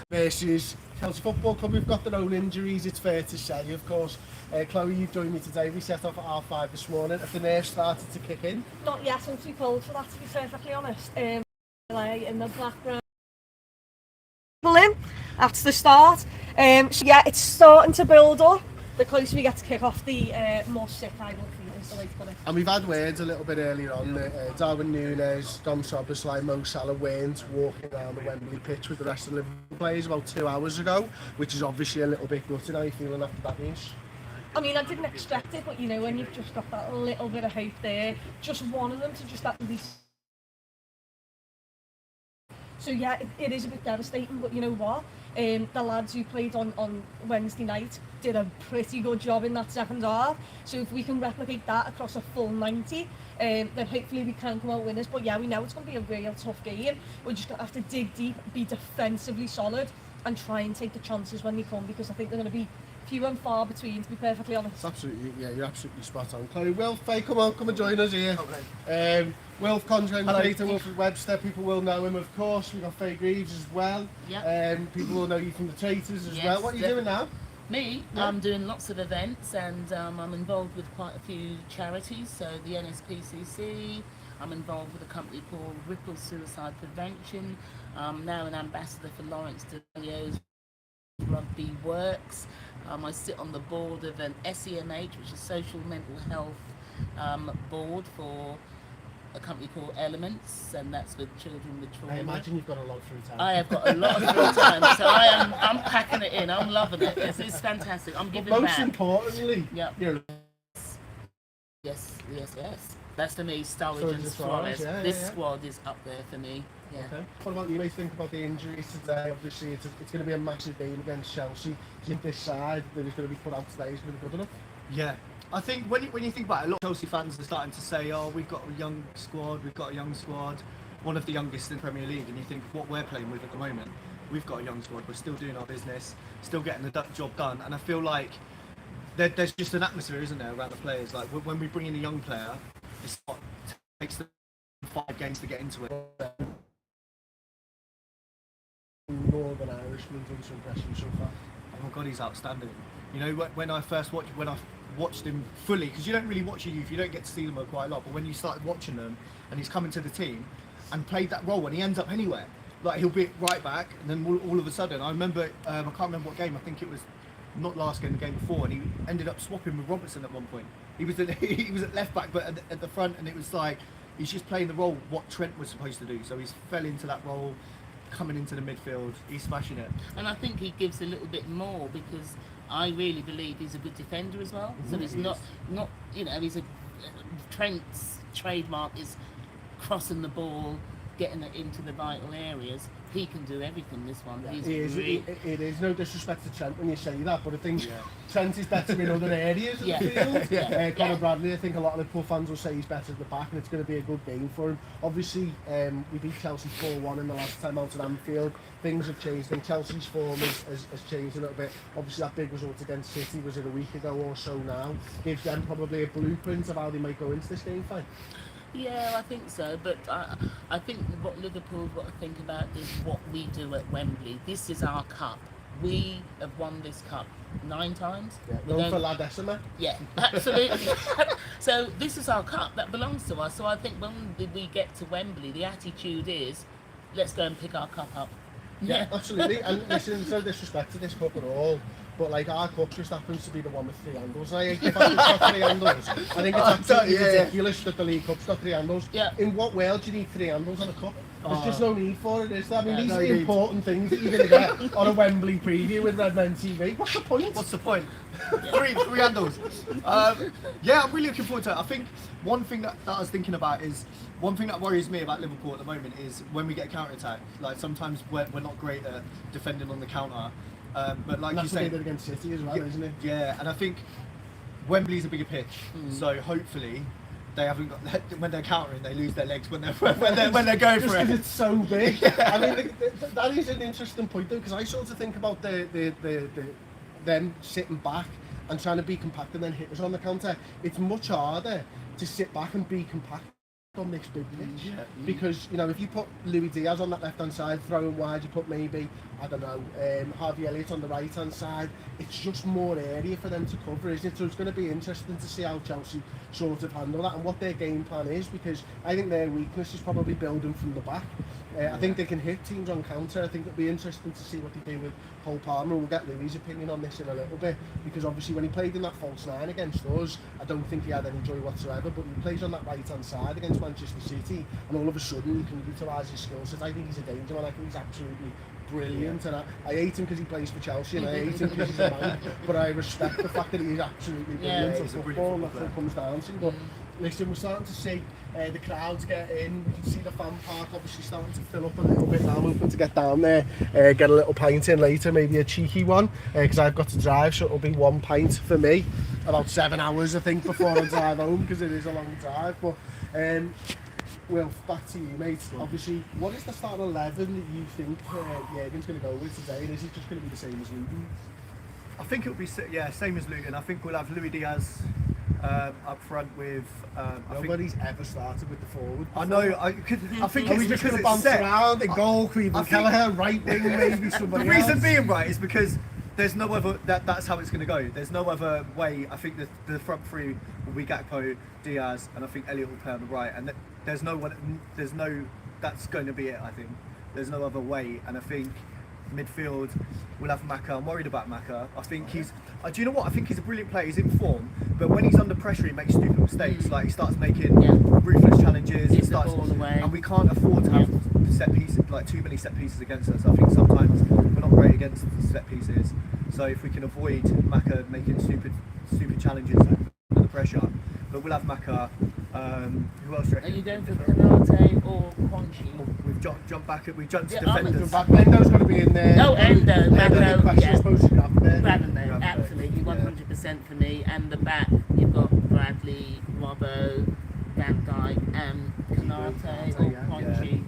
versus Chelsea Football Club. We've got their own injuries, it's fair to say, of course. Chloe, you've joined me today. We set off at 5:30 this morning. Have the nerves started to kick in? Not yet, I'm too cold for that, to be perfectly honest. Like in the background after the start. So yeah, it's starting to build up. The closer we get to kick off, the more sick I will feel, is the way to put it. And we've had words a little bit earlier on that Darwin Núñez, Dom Szoboszlai, Mo Salah weren't walking around the Wembley pitch with the rest of the Liverpool players about 2 hours ago, which is obviously a little bit gutting. How are you feeling after that news? I mean, I didn't expect it, but you know, when you've just got that little bit of hope there, just one of them to just at least... So yeah, it is a bit devastating, but you know what? The lads who played on Wednesday night did a pretty good job in that second half. So if we can replicate that across a full 90, then hopefully we can come out winners. But yeah, we know it's going to be a real tough game. We're just going to have to dig deep, be defensively solid, and try and take the chances when they come, because I think they're going to be few and far between, to be perfectly honest. Absolutely, yeah, you're absolutely spot on. Chloe, Wilf, Faye, come and join us here. Okay. Wilf, content creator, Wilfred Webster, people will know him, of course. We've got Faye Greaves as well. Yeah. People will know you from the Traitors as well. What are you doing now? Me? Yeah. I'm doing lots of events, and I'm involved with quite a few charities. So the NSPCC, I'm involved with a company called Ripple Suicide Prevention. I'm now an ambassador for Lawrence Delio's Rugby Works. I sit on the board of an SEMH, which is Social Mental Health Board for a company called Elements, and that's with children with trauma. I imagine you've got a lot of free time. I have got a lot of free time, so I'm packing it in. I'm loving it. It's fantastic. I'm giving back. Most importantly, yes. That's for me, Sturridge and Suarez. This squad is up there for me. Yeah. Okay. What about you? What do you think about the injuries today? Obviously, it's going to be a massive game against Chelsea. Do you think this side that is going to be put out today is going to be good enough? Yeah. I think when you think about it, a lot of Chelsea fans are starting to say, oh, we've got a young squad, one of the youngest in the Premier League, and you think what we're playing with at the moment, we've got a young squad, we're still doing our business, still getting the job done, and I feel like there's just an atmosphere, isn't there, around the players. Like when we bring in a young player, it's what takes them 5 games to get into it. Northern Irishman done some impression so far. Oh my God, he's outstanding. You know, when I watched him fully, because you don't really watch a youth, you don't get to see them quite a lot, but when you started watching them and he's coming to the team and played that role, and he ends up anywhere, like he'll be right back, and then all of a sudden, I remember, I can't remember what game, I think it was not last game, the game before, and he ended up swapping with Robertson at one point. He was at left back, but at the front, and it was like he's just playing the role what Trent was supposed to do. So he's fell into that role, coming into the midfield, he's smashing it. And I think he gives a little bit more, because I really believe he's a good defender as well. So it's not you know, he's Trent's trademark is crossing the ball, getting it into the vital areas. He can do everything, this one. Yeah, it is no disrespect to Trent when you say that, but I think Trent is better in other areas of the field. Conor Bradley, I think a lot of Liverpool fans will say he's better at the back, and it's going to be a good game for him. Obviously, we beat Chelsea 4-1 in the last time out at Anfield. Things have changed. I think Chelsea's form has changed a little bit. Obviously, that big result against City was it a week ago or so now. Gives them probably a blueprint of how they might go into this game fight. Yeah, I think so, but I think what Liverpool have got to think about is what we do at Wembley. This is our cup. We have won this cup 9 times. Yeah, known for La Decima. Yeah, absolutely. So this is our cup that belongs to us. So I think when we get to Wembley, the attitude is, let's go and pick our cup up. Yeah, absolutely. And listen, there's no disrespect to this cup at all, but like our cup just happens to be the one with 3 handles. I hate the fact it's got 3 handles. I think it's absolutely ridiculous that the League Cup's got 3 handles. Yeah. In what world do you need 3 handles on a cup? There's just no need for it, is there? I mean, these are the important things that you're going to get on a Wembley preview with Redmen TV. What's the point? What's the point? three handles. Yeah, I'm really looking forward to it. I think one thing that I was thinking about is, one thing that worries me about Liverpool at the moment is when we get a counter-attack. Like sometimes we're not great at defending on the counter. But like you say, against City as well, isn't it? Yeah, and I think Wembley's a bigger pitch, so hopefully they haven't got when they're countering, they lose their legs when they're going for it. It's so big. I mean, that is an interesting point though, because I sort of think about them sitting back and trying to be compact and then hit us on the counter. It's much harder to sit back and be compact on this big pitch, because you know, if you put Luis Diaz on that left hand side throwing wide, you put maybe I don't know, Harvey Elliott on the right hand side. It's just more area for them to cover, isn't it? So it's going to be interesting to see how Chelsea sort of handle that and what their game plan is, because I think their weakness is probably building from the back. I think they can hit teams on counter. I think it'll be interesting to see what they do with Cole Palmer. We'll get Louis' opinion on this in a little bit, because obviously when he played in that false nine against us, I don't think he had any joy whatsoever, but he plays on that right hand side against Manchester City, and all of a sudden he can utilise his skill set. I think he's a danger man. I think he's absolutely brilliant, and I hate him because he plays for Chelsea, and I hate him because he's a man, but I respect the fact that he's absolutely brilliant at football. That's what it comes down to. But listen, we're starting to see the crowds get in. We can see the fan park obviously starting to fill up a little bit now. I'm hoping to get down there, get a little pint in later, maybe a cheeky one, because I've got to drive, so it'll be 1 pint for me. About 7 hours, I think, before I drive home, because it is a long drive. But Will, back to you, mate. Obviously, what is the start 11 that you think Jurgen's going to go with today? And is it just going to be the same as Luton? I think it'll be same as Luton. I think we'll have Luis Diaz up front with. Nobody's ever started with the forward. I know. I think it's just because going to bounce it's set. around in goal. Cleveland Kelleher, right wing, maybe somebody The reason else. being, right, is because there's no other. That's how it's going to go. There's no other way. I think the front three will be Gakpo, Diaz, and I think Elliott will play on the right. And there's no one. There's no. That's going to be it. I think there's no other way. And I think midfield we'll have Maka. I'm worried about Maka. I think he's. Do you know what? I think he's a brilliant player. He's in form, but when he's under pressure, he makes stupid mistakes. Like he starts making ruthless challenges. Gives the ball away. And we can't afford to have set pieces, like too many set pieces against us. I think sometimes we're not great against set pieces. So if we can avoid Maka making stupid challenges under the pressure, but we'll have Maka. Who else? Are you going for Canate or Quanchi? We've jumped back. We've jumped to Yeah, defenders. Endo's got to be in there. Oh, Endo, Mako, Question, I suppose you have there. Redmen, absolutely, 100% for me. And the back, you've got Bradley, Robbo, Van Dijk, and Canate or Quanchi.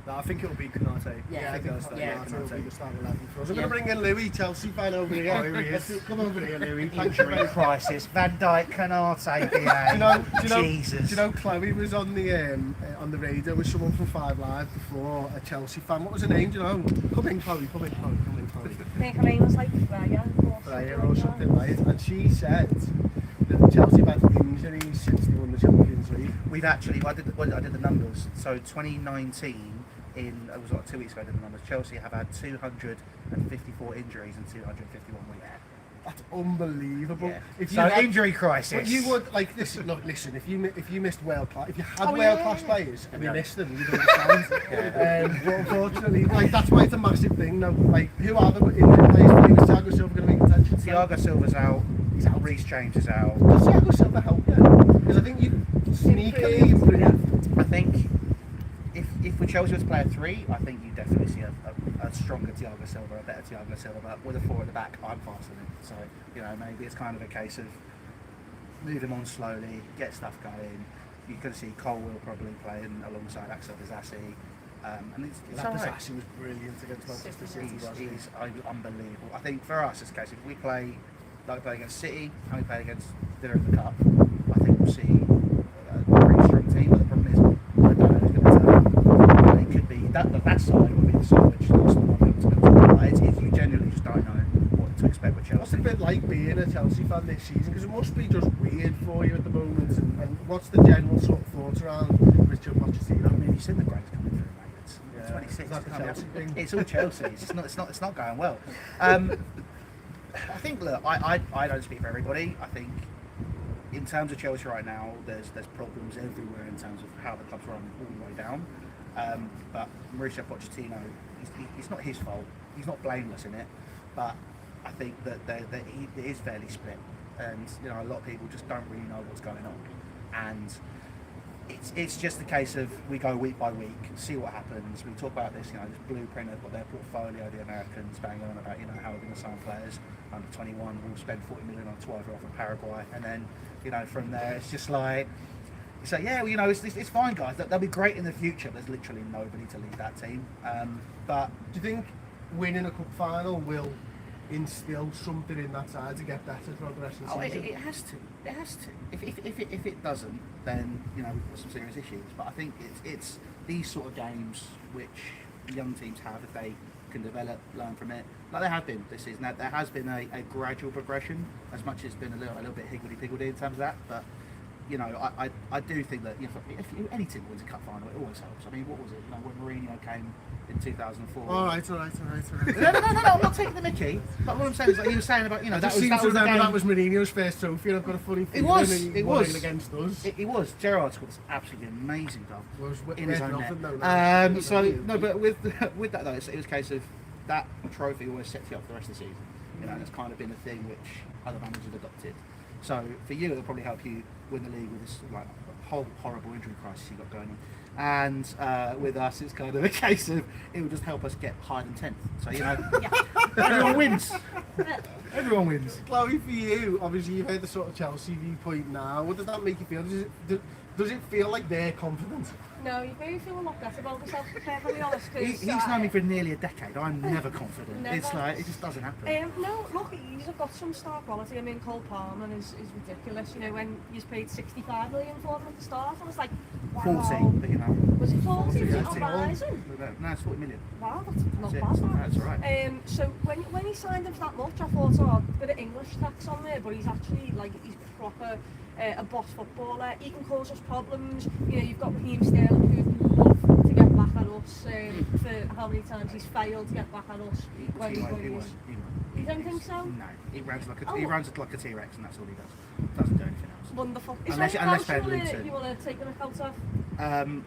No, I think it'll be Canate. Yeah, I think it'll start Canate will be Canate. the start 11 for us. I'm going to bring in Louis, Chelsea fan over here. Oh, here he is. Come over here, Louis. Thanks for Injury crisis. Van Dijk, Canate, Jesus. Do you know Chloe was on the radio with someone from 5 Live before, a Chelsea fan. What was her name? Do you know? Come in, Chloe. Come in, Chloe. I think her name was like Freya or something, right? And she said that Chelsea have had injuries since they won the Champions League. We've actually, I did the numbers. So 2019, it was like 2 weeks ago I did the numbers. Chelsea have had 254 injuries in 251 weeks. That's unbelievable. Yeah. So injury crisis. But you would like listen. Look, listen. If you missed world class, if you had world class players and you missed them, you'd understand. But unfortunately, like that's why it's a massive thing. No, like who are the injured players? Is Thiago Silva going to be contention? Thiago Silva's out. Reece James is out. Does Thiago Silva help you? Because I think you sneakily improve. I think if we Chelsea was to play a 3, I think you definitely see a stronger Thiago Silva, a better Thiago Silva. But with a 4 at the back, I'm faster than him. So, maybe it's kind of a case of move him on slowly, get stuff going. You're going to see Cole will probably play alongside Axel Disasi. And it's all right. Disasi was brilliant against Manchester City. He's unbelievable. I think for us, it's a case if we play against City and we play against Villa in the Cup, I think we'll see a pretty strong team. But the problem is, I don't know who's going to turn. It could be that side will be the side which looks the one that's going to turn. You genuinely just don't know what to expect with Chelsea. What's it been like being a Chelsea fan this season? Because it must be just weird for you at the moment. And what's the general sort of thoughts around Richard Pochettino? I mean, you've seen the grades coming through, mate. It's 26. Is that the Chelsea thing? It's all Chelsea. It's not going well. I think, look, I don't speak for everybody. I think in terms of Chelsea right now, there's problems everywhere in terms of how the club's run all the way down. But Mauricio Pochettino, it's not his fault. He's not blameless in it. But I think that it is fairly split, and a lot of people just don't really know what's going on. And it's just a case of we go week by week, see what happens. We talk about this, this blueprint of what their portfolio, the Americans banging on about, how we're going to sign players under 21. We'll spend 40 million on Twiver off of Paraguay, and then from there it's just like, so yeah, it's fine, guys. They'll be great in the future. There's literally nobody to lead that team. But do you think winning a cup final will instill something in that side to get better throughout the rest of the season? It has to. It has to. If it doesn't, then we've got some serious issues. But I think it's these sort of games which young teams have if they can develop, learn from it. Like there have been this season. There has been a gradual progression, as much as it's been a little bit higgledy-piggledy in terms of that. But you know, I do think that if any team wins a cup final, it always helps. I mean, what was it? You know, when Mourinho came in 2004. All right. No, I'm not taking the mickey. But what I'm saying is, like he was saying about, you know, That was Mourinho's first trophy, and I've got a funny feeling it was against us. It was. Gerrard scored this absolutely amazing goal in his own net. But with that though, it was a case of that trophy always sets you up for the rest of the season. You know, and it's kind of been a thing which other managers have adopted. So for you, it'll probably help you win the league with this like whole horrible injury crisis you got going on. And with us, it's kind of a case of it will just help us get higher than 10th. So you know, everyone wins. Everyone wins. Chloe, for you, obviously you've heard the sort of Chelsea viewpoint now. What does that make you feel? Does it feel like they're confident? No, you maybe feel a lot better about yourself, to be perfectly honest. He's known me for nearly a decade. I'm never confident. Never. It's like, it just doesn't happen. No, look, he's got some star quality. I mean, Cole Palmer is ridiculous. You know, when he's paid 65 million for him at the start, I was like, wow. 40, but you know. Was it 40? Was it Yeah, on Horizon? No, it's 40 million. Wow, that's not That's bad. That's all right. So when he signed him for that much, I thought, oh, a bit of English tax on there, but he's actually like he's proper a boss footballer. He can cause us problems. You know, you've got Raheem Sterling who would love to get back at us for how many times he's failed to get back at us. You don't think so? No, he runs like a T-Rex, and that's all he does. Doesn't do anything else. Wonderful. Unless you you want to take an account of?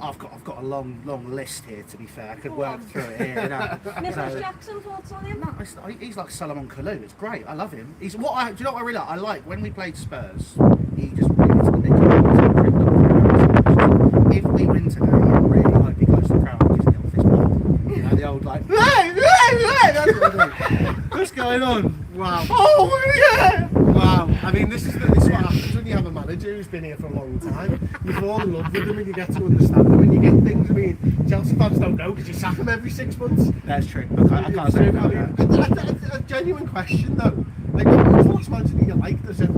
I've got a long list here. To be fair, I could work through it here. You know. Nicholas Jackson, thoughts on him? No, he's like Solomon Kalou. It's great. I love him. Do you know what I really like? I like when we played Spurs. He just really to the middle. If we win today, I really hope he goes to the crowd and just get off his ball. You know, the old like, that's what I do. What's going on? Wow. Oh yeah! Wow. I mean, this is what happens when you have a manager who's been here for a long time. You fall in love with him and you get to understand him and you get things. I mean, Chelsea fans don't know because you sack him every 6 months. That's true. I can't say about that. A genuine question though. Like, which manager do you like as a fan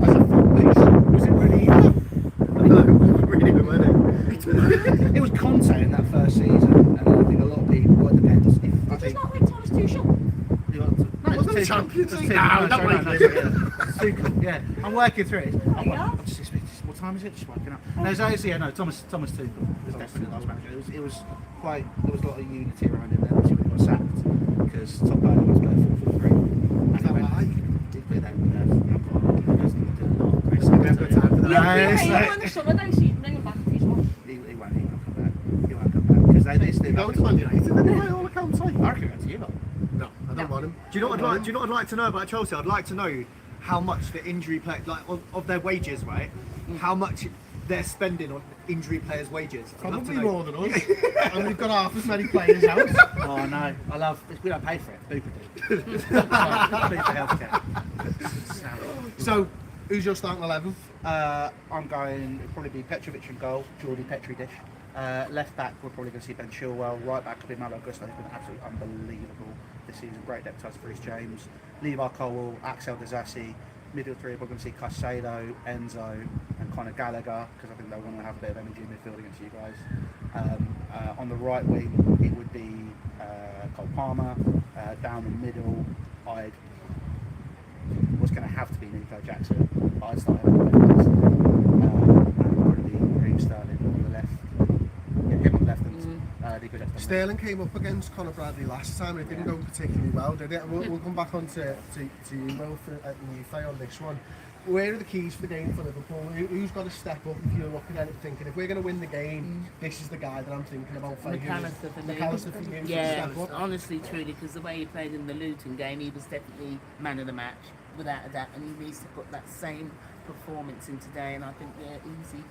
base? Was it Mourinho? It was Conte in that first season, and I think a lot of people. Well, it depends. It's not like Thomas Tuchel. No, wasn't it Champions League? Yeah, I'm working through it. Yeah. What time is it? Just working out. No, Thomas Tuchel was definitely the last manager. There was a lot of unity around him then until he got sacked because Todd Bowley was playing 4-4-3. Is that why? We haven't got time for that. Yeah, in the summer days, so you can bring him back if he's watched. He won't come back. He won't come back because they still. Going to Man United anyway, all accounts. I reckon that's you lot. No, I don't want him. Do you know what I'd like to know about Chelsea? I'd like to know how much the injury play, like of their wages, right? How much they're spending on injury players' wages. Probably more than us. And we've got half as many players out. Oh no, we don't pay for it. Booper do. Pay for healthcare. So, who's your starting 11? I'm going. It'll probably be Petrovic and goal. Jordi Petri dish. Left back, we're probably going to see Ben Chilwell. Right back, will be Malo Gusto, who's been absolutely unbelievable this season. Great depth touch for Reece James. Levi Colwill, Axel Disasi. Middle three, we're going to see Caicedo, Enzo, and Conor Gallagher, because I think they want to have a bit of energy in midfield against you guys. On the right wing, it would be Cole Palmer. Down the middle, was going to have to be Nico Jackson, but I'd start him on the left. And probably Raheem Sterling on the left. Yeah, him on the left and Nico Jackson. Sterling came up against Conor Bradley last time and it didn't go particularly well, did it? We'll come back on to you both at the on this one. Where are the keys for the game for Liverpool? Who's got to step up if you're looking at it thinking, if we're going to win the game, this is the guy that I'm thinking about for McAllister for you. Yeah, honestly, truly, because the way he played in the Luton game, he was definitely man of the match, without a doubt, and he needs to put that same performance in today, and I think they're easy.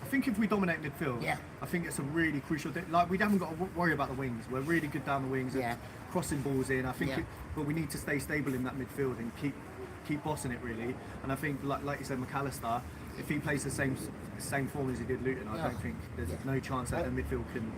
I think if we dominate midfield, I think it's a really crucial thing. Like, we haven't got to worry about the wings. We're really good down the wings and crossing balls in. I think, but we need to stay stable in that midfield and keep bossing it really. And I think, like you said, McAllister, if he plays the same form as he did Luton, I don't think there's no chance that the midfield can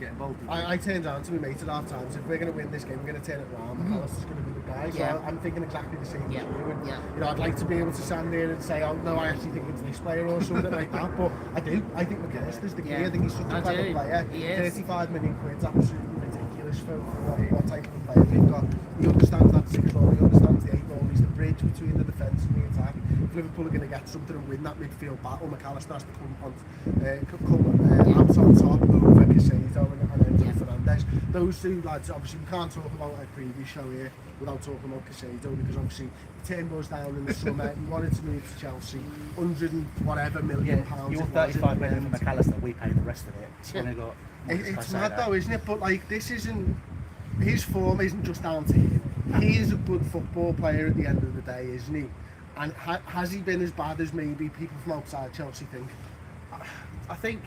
get involved with I turned down to my mate at half time, so if we're going to win this game, we're going to turn it around. McAllister's going to be the guy, so I'm thinking exactly the same as you. And, you know, I'd like to be able to stand there and say, oh no, I actually think it's this player or something like that, but I do. I think McAllister's the key. I think he's such a clever player. 35 million quid's absolutely ridiculous. ridiculous for what type of player we've got. He understands that 6 role, he understands the 8 role, he's the bridge between the defence and the attack. If Liverpool are going to get something and win that midfield battle, McAllister has to come out on top over Casado and Enzo Fernandez. Those two lads, obviously we can't talk about a previous show here without talking about Casado, because obviously the team goes down in the summer, he wanted to move to Chelsea, 100 and whatever million pounds. You're 35 million for McAllister, we paid the rest of it. It's mad though, isn't it? But like, this isn't, his form isn't just down to him. He is a good football player at the end of the day, isn't he? And has he been as bad as maybe people from outside Chelsea think? I think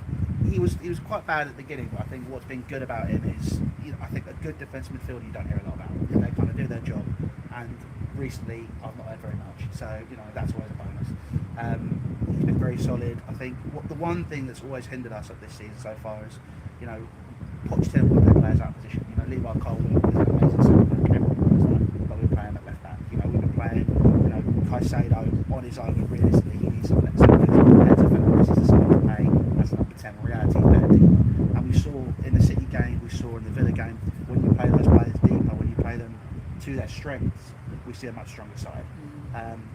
he was quite bad at the beginning, but I think what's been good about him is, I think a good defensive midfielder you don't hear a lot about. They kind of do their job, and recently I've not heard very much, so that's always a bonus. He's been very solid. I think the one thing that's always hindered us at this season so far is, Pochettino will play players out of position. Levi Cole is an amazing centre, everyone knows that, but we're playing at left back. We've been playing, Caicedo on his own, but realistically he needs someone next to him. Enzo Fernandez is a side to play as number 10 in reality, better deeper. And we saw in the City game, we saw in the Villa game, when you play those players deeper, when you play them to their strengths, we see a much stronger side.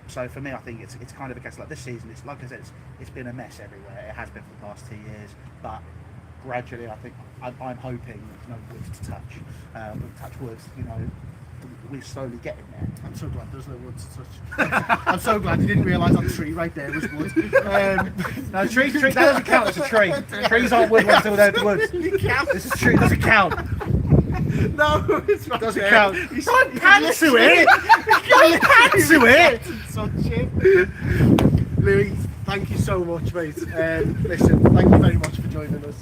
So for me, I think it's kind of a case like this season. It's like I said, it's been a mess everywhere. It has been for the past 2 years, but gradually, I think I'm hoping, wood to touch wood, we're slowly getting there. I'm so glad there's no wood to touch. I'm so glad you didn't realise that tree right there was wood. No, tree, that doesn't count as a tree. Trees aren't wood until they're wood. This is tree, doesn't count. No, it's right. Doesn't there. count. You can't cancel it. You can't cancel it. Such shit. Louis, thank you so much, mate. Listen, thank you very much for joining us.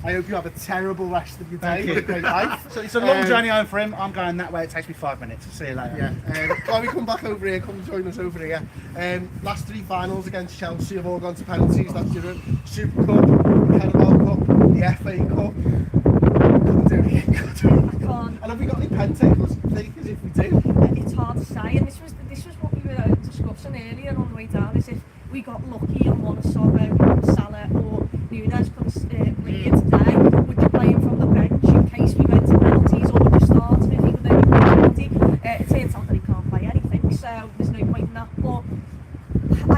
I hope you have a terrible rest of your day. Thank you. Great life. So it's a long journey home for him. I'm going that way. It takes me 5 minutes. See you later. Yeah. While we come back over here, come join us over here. Last 3 finals against Chelsea have all gone to penalties. That's your Super Cup, Carabao Cup, the FA Cup. Couldn't do it. I can't. And have we got any pen takers? Because if we do, It's hard to say, and this was what we were discussing earlier on the way down. Is if we got lucky and one of Salah or Nunes could play here today, would you play him from the bench in case we went to penalties, or would you start him if he would only play penalty? It turns out that he can't play anything, so there's no point in that. But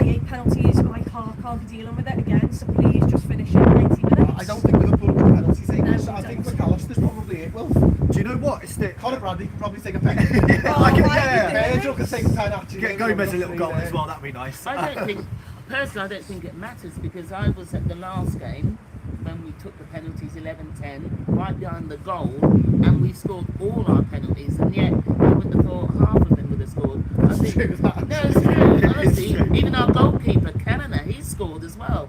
I hate penalties, my heart can't be dealing with it again, so please just finish it in 90 minutes. I don't think Liverpool will penalty takers. No, I think don't. McAllister's probably it. Well, Do you know what? It's the Conor Bradley can probably take a penalty. Virgil can take a penalty. get Gomez a little goal as well. That'd be nice. I don't think it matters, because I was at the last game when we took the penalties 11-10 right behind the goal, and we scored all our penalties, and yet I wouldn't have thought half of them would have scored. I think no, it's true. Honestly, even our goalkeeper Canada, he scored as well.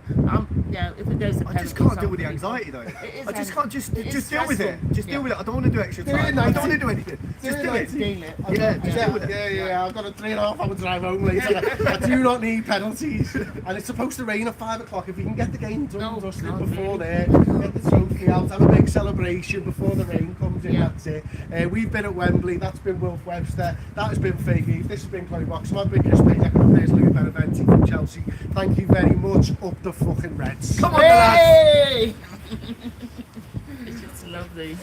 If it goes to I penalties, just can't deal with the anxiety though. I just can't just deal with it. Just deal with it. I don't want to do extra time. I don't want to do anything. Just do it. Yeah, I've got a 3.5 hour drive home later. I do not need penalties. And it's supposed to rain at 5 o'clock. If we can get the game done and dusted before there, get the trophy out, have a big celebration before the rain comes in, that's it. We've been at Wembley, that's been Wilf Webster, that has been Faggy, this has been Chloe Box, I've been Chris Page, there's Louis Beneventi from Chelsea. Thank you very much. Up the fucking Reds. Come on, lads. It's just lovely.